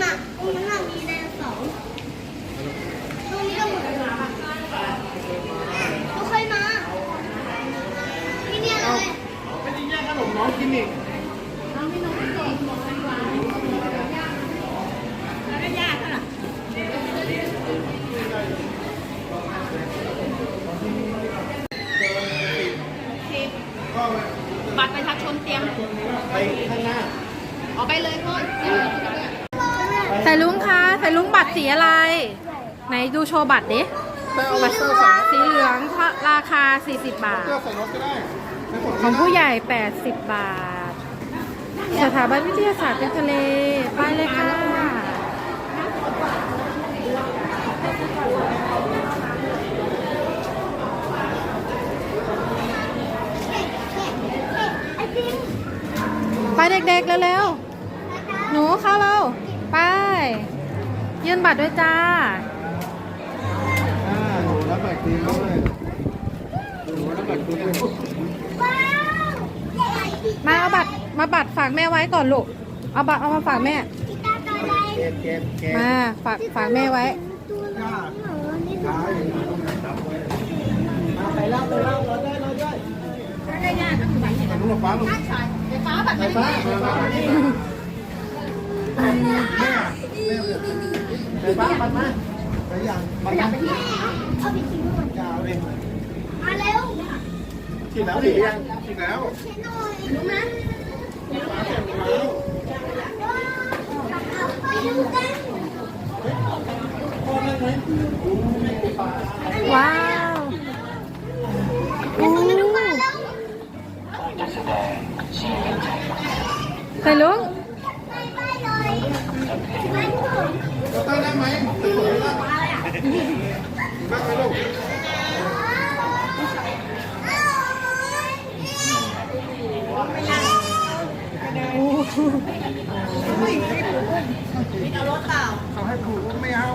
มาตรงนั้นมีไดโนเสาร์ตรงนี้ก็เหมือนกันเราเคยมาที่นี่เลยไม่ได้แย่งขนมน้องกินอีกแล้วก็ยากเท่าไหร่บัตรประชาชนเตรียมไปข้างหน้าออกไปเลยพ่อสายลุงคะสายลุงบัตรสีอะไรไหนดูโชว์บัตรดิบัตรสีเหลืองราคา40 บาทของผู้ใหญ่80 บาทสถาบันวิทยาศาสตร์ทะเลไปเลยค่ะไปเด็กๆเร็วๆหนูเข้าเราไปยื่นบัตรด้วยจ้าหนูรับบัตรคืนด้วยหนูรับบัตรคืนมาเอาบัตรฝากแม่ไว้ก่อนลูกเอามาฝากแม่มาฝากแม่ไว้ไปเล่าเราได้ยากก็คือบัตรเห็นลูกฟ้าลูกฟ้าบัตรไม่ได้ไปฟ้าบัตรมาไปยังบัตรมาเอาไปทิ้งหมด ยาวเลย มาเร็วฉีดแล้วฉีดยังฉีดแล้วเช็ดหน่อยรู้ไหมไปดูกันว้าวไปส่งนักศึกษาแล้วใส่ลุงไปเลยไปถึงตั้งได้ไหมตั้งไหมลูกเอารถเปล่าเขาให้ผูกไม่เอา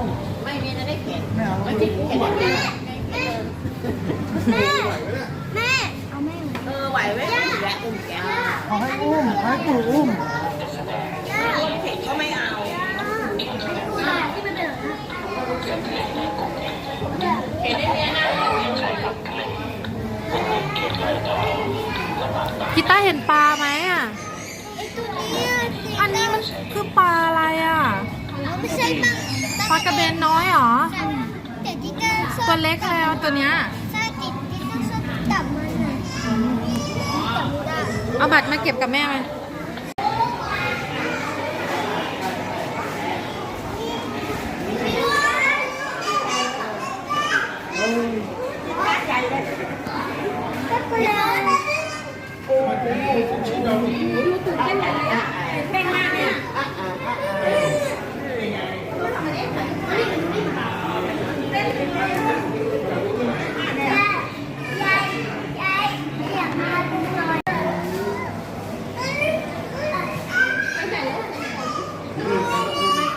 ไม่มีจะได้เข็นไม่เอาไม่ติดเข็นแม่เอาแม่ไหวไหมแกอุ้มแกเขาให้อุ้มให้ผูกอุ้มเข็นก็ไม่เอาเข็นได้เนี้ยนะกีต้าเห็นปลาไหมอ่ะอันนี้มันคือปลาอะไรอ่ะไม่ใช่ปลากระเบนน้อยเหรอแต่ที่ก็ตัวเล็กแล้วตัวเนี้ยใช่ติดที่ก็ชอบจับมันเลยจับได้เอาบัตรมาเก็บกับแม่ไหมเป็นมากเนี่ย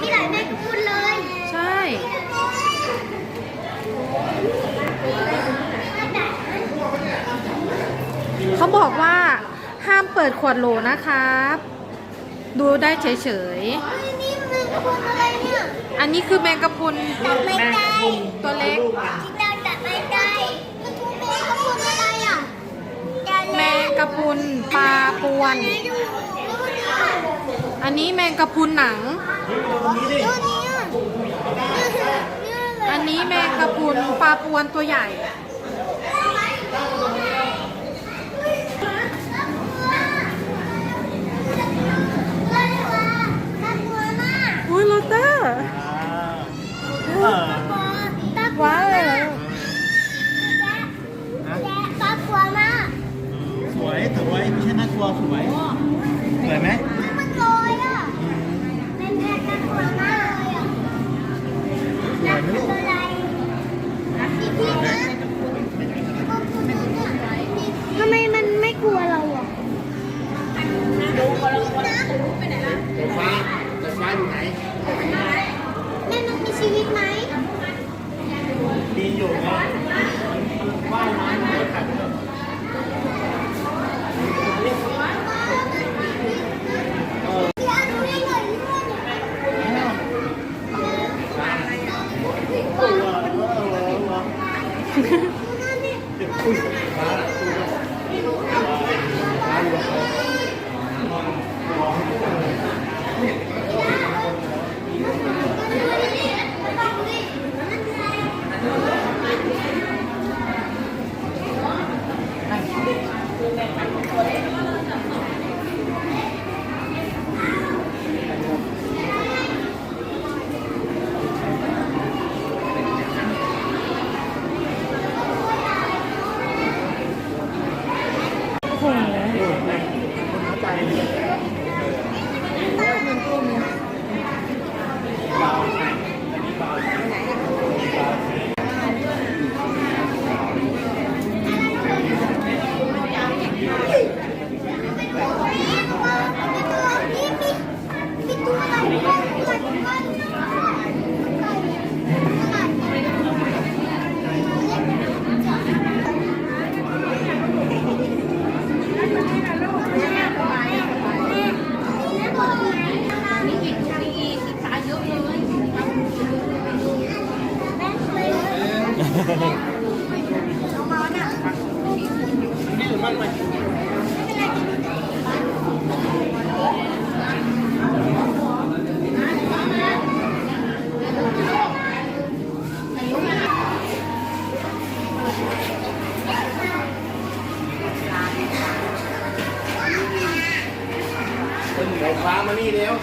มีหลายแม่ก็พูดเลยใช่เขาบอกว่าห้ามเปิดขวดโหลนะครับดูได้เฉยนี่แมงกะพรุนอะไรเนี่ยอันนี้คือแมงกะพรุน ไม่ได้ ตัวเล็กที่เราจับไม่ได้มันคือแมงกะพรุนอะไรอ่ะแมงกะพรุนปลาปวนอันนี้แมงกะพรุนหนังอันนี้แมงกะพรุนปลาปวนตัวใหญ่อุ้ยโรเตอร์ว้าวเลยน่ากลัวมากสวยไม่ใช่น่ากลัวสวยไหมมันลอยอ่ะเป็นแพะน่ากลัวมากเลยอ่ะน่ากลัวอะไรพี่นะทำไมมันไม่กลัวเราอ่ะดูคนละคนไปไหนล่ะแต่ฟ้าอยู่ไหนแม่มันมีชีวิตไหมดีอยู่นะว่ายน้ำไม่ขัด ร็ว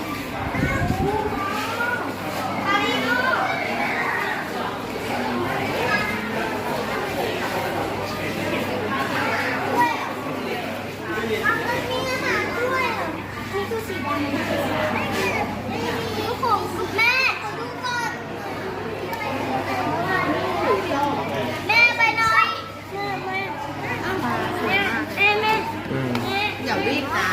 อย่าวิ่งนะ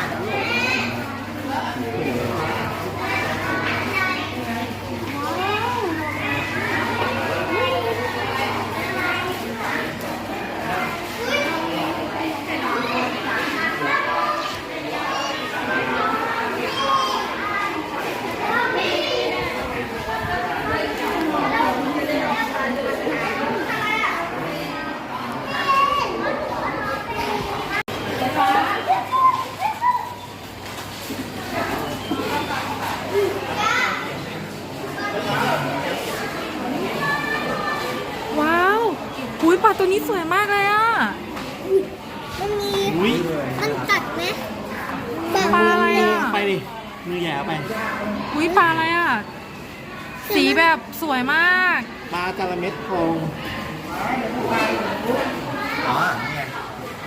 ว้าวอุ้ยปลาตัวนี้สวยมากเลยอ่ะ มันมี อุ้ย มันกัดไหม ปลาอะไรอ่ะ ไปดิมือแย่ไป อุ้ยปลาอะไรอ่ะ สีแบบสวยมาก ปลาจระเม็ดทองอ๋อนี่ไง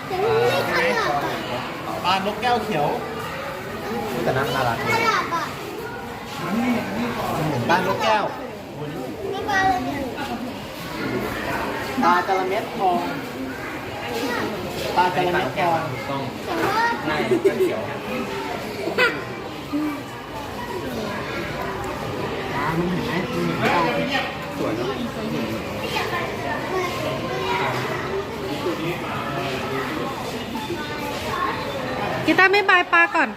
แต่มันไม่ขยับอ่ะ ปลานกแก้วเขียวแต่น่ารัก ขยับอ่ะ ปลานกแก้ว นี่ปลาอะไรเนี่ย ปลาจระเม็ดทองปลาจระเม็ดทอง แต่ว่า ใช่เขียวปลามันเห็นไหมมันเห็นปลาสวยเนอะ กีตาร์ไม่บายปลาก่อน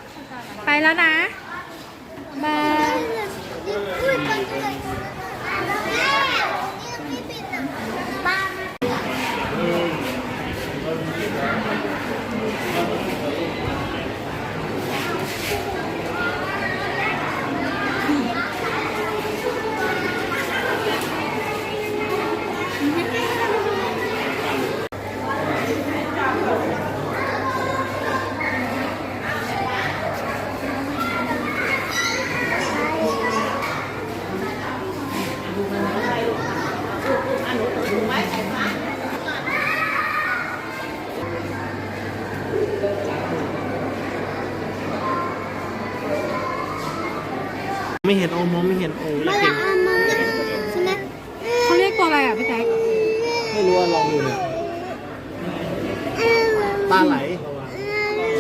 ไปแล้วนะ บาย อุ้ยมันเลยนี่พี่ปิดอ่ะปลา ไม่เห็นโอมองไม่เห็นโอ มา เก่ ละ ง อามันใช่ไหม เขาเรียกตัวอะไรอ่ะพี่แจ๊ค ไม่รู้ว่าลองดูเนี่ยปลาไหล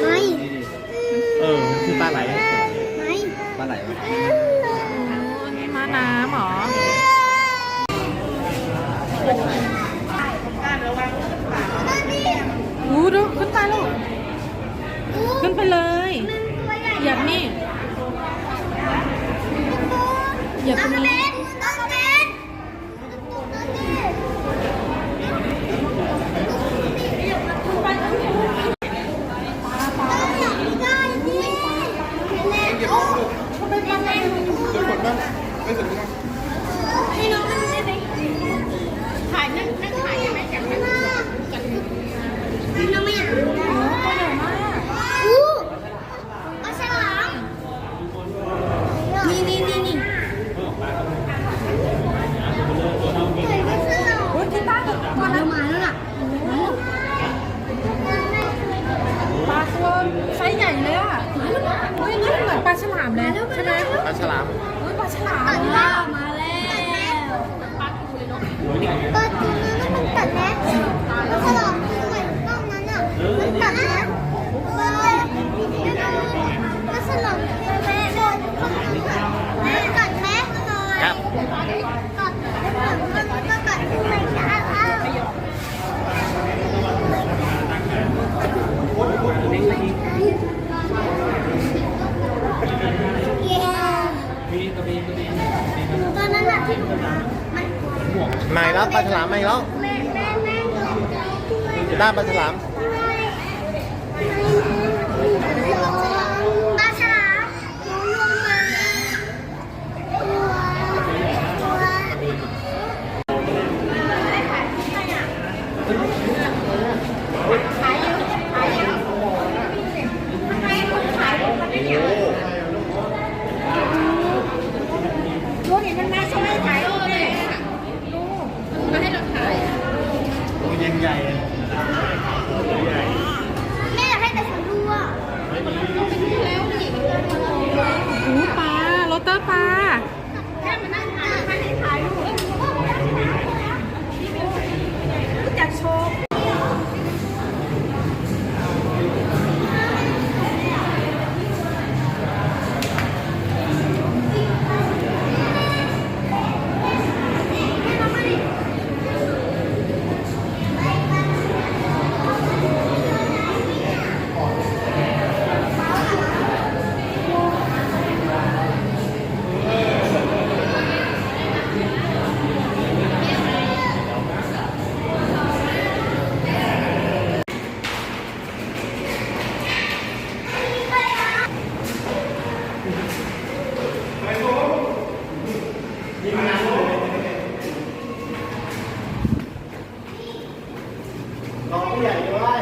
ไม่ มันคือปลาไหล ไม่ ปลาไหลวะ ม้าน้ำเหรออู้ดูขึ้นไปลูกขึ้นไปเลยเหยียบนี่เหยียบตรงนี้ ถ่ายนั่งถ่ายไหมจับนั่ง น้องไม่อยากรู้ ตัวใหญ่มาก อู้ปลาฉลามนี่นี่นี่นี่เฮ้ยปลาฉลาม โอ้ยกีตาร์ตัวนั้น มาแล้วล่ะ ปลาตัวไซส์ใหญ่เลยอ่ะโอ้ยนี่เหมือนปลาฉลามเลยใช่ไหม ปลาฉลาม โอ้ยปลาฉลาม กัดแล้วมาแล้วปลาตัวนั้นมันกัดแล้วปลาฉลามตัวใหญ่ตรงนั้นอ่ะมันกัดแล้วปลาฉลามแม่โดนแม่กัดแม่หน่อย ครับ กัดมันก็กัดทำไมจะเอาเย้ตอนนั้นน่ะที่มัน ไม่แล้วปลาฉลามไม่แล้ว แม่ ด้านปลาฉลาม ปลาฉลามลงมา เตอร์ปลา แค่มานั่งถ่ายไม่ให้ถ่ายรูปรู้จักโชว์ รอผู้ใหญ่ด้วย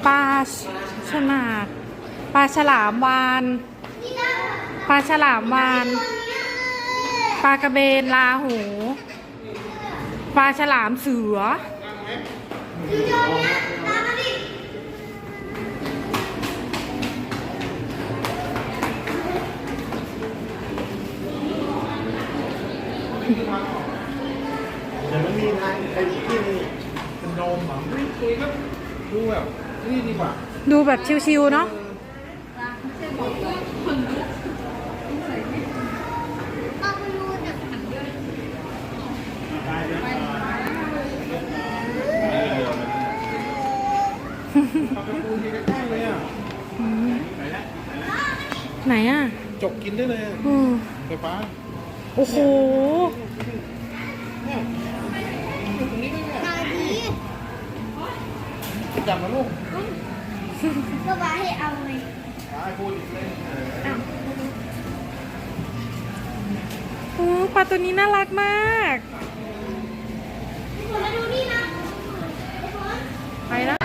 ปลาชนาดปลาฉลามวานปลาฉลามวานปลากระเบนลาหูปลาฉลามเสือ เดี๋ยวมันมีทางไอ้ที่นี่เป็นโดมเหรอไม่คุยก็ดูแบบนี่ดีกว่า ดูแบบชิวๆเนาะ เอาไปปูทีใกล้ๆเลยอ่ะ ไหนอ่ะ จกกินได้เลย อืม ไฟฟ้า โอ้โห เนี่ยอยู่ตรงนี้ด้วยเนี่ยจับมาลูก ก็ว่าให้เอาไง ไอ้พูดอีกเลย โอ้ปลาตัวนี้น่ารักมาก มาดูนี่นะ ไปแล้ว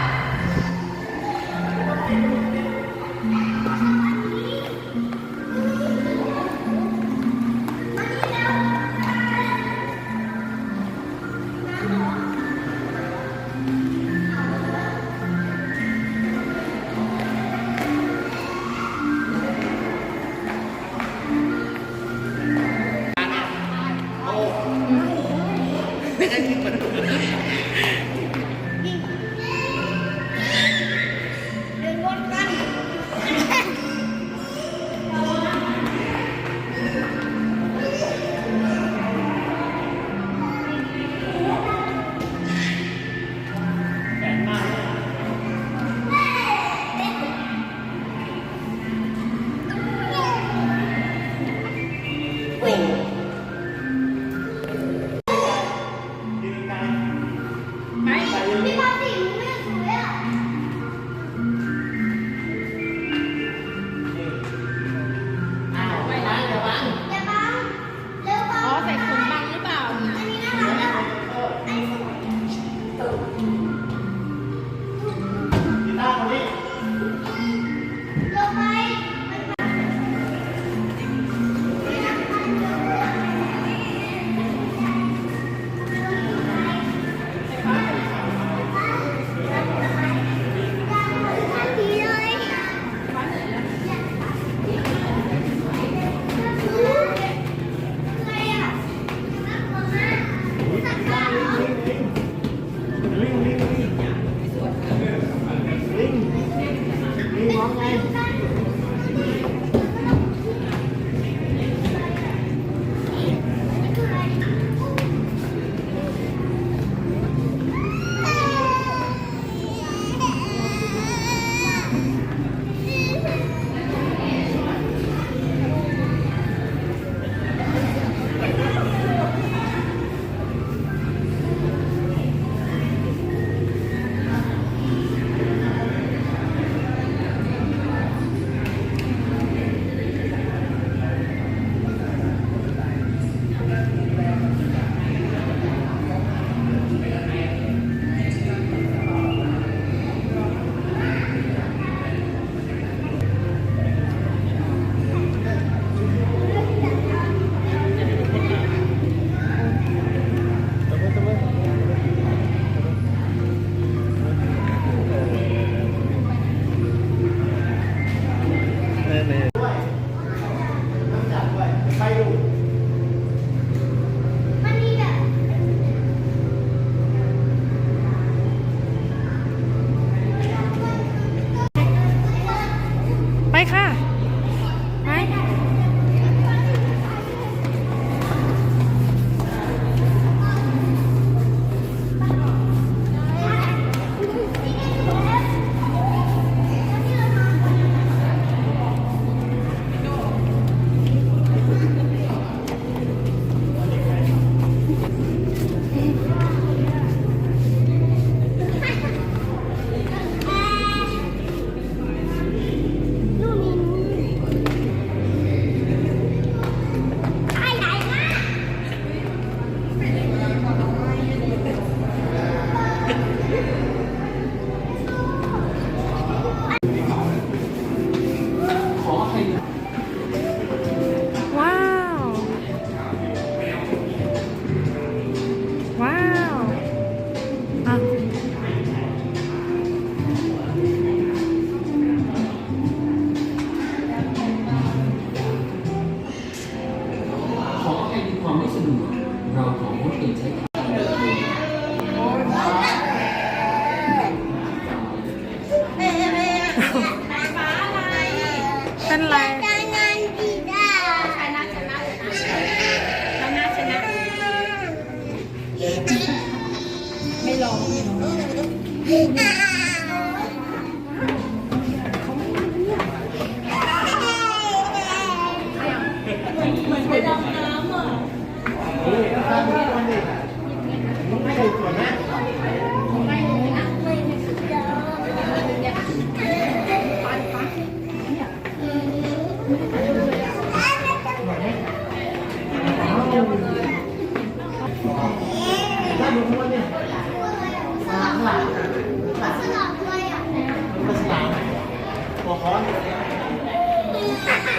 เดินวนกัน พี่มาสิมึงไม่สวยอ่ะ อย่าบังเร็วบัง อ๋อใส่ขนบังหรือเปล่า อันนี้น่ารักอ่ะไอ้สวย กีตาร์คนนี้ ลงไปดีเลยอะไรอ่ะน่ากลัวมากสัตว์ป่าเหรอ ลิงร้องไง ไปดำน้ำอ่ะ โอ้ยตั้งทุกคนดิไม่ถูกส่วนนะ ถ้าดูมันเนี่ยข้างหลัง สลับเลยอ่ะ เป็นสนามตัวค้อน ฮ่าฮ่า